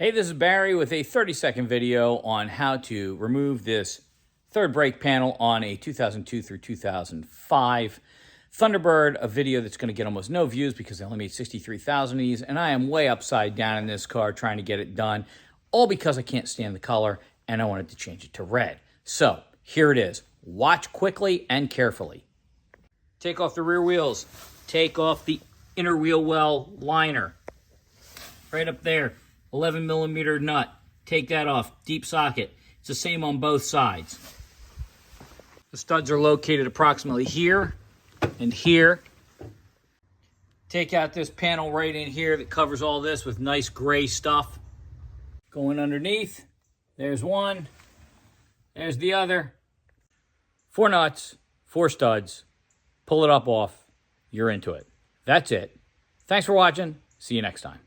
Hey, this is Barry with a 30-second video on how to remove this third brake panel on a 2002 through 2005 Thunderbird, a video that's going to get almost no views because I only made 63,000 of these, and I am way upside down in this car trying to get it done, all because I can't stand the color and I wanted to change it to red. So here it is. Watch quickly and carefully. Take off the rear wheels. Take off the inner wheel well liner. Right up there. 11 millimeter nut. Take that off. Deep socket. It's the same on both sides. The studs are located approximately here and here. Take out this panel right in here that covers all this with nice gray stuff. Going underneath. There's one. There's the other. 4 nuts, 4 studs. Pull it up off. You're into it. That's it. Thanks for watching. See you next time.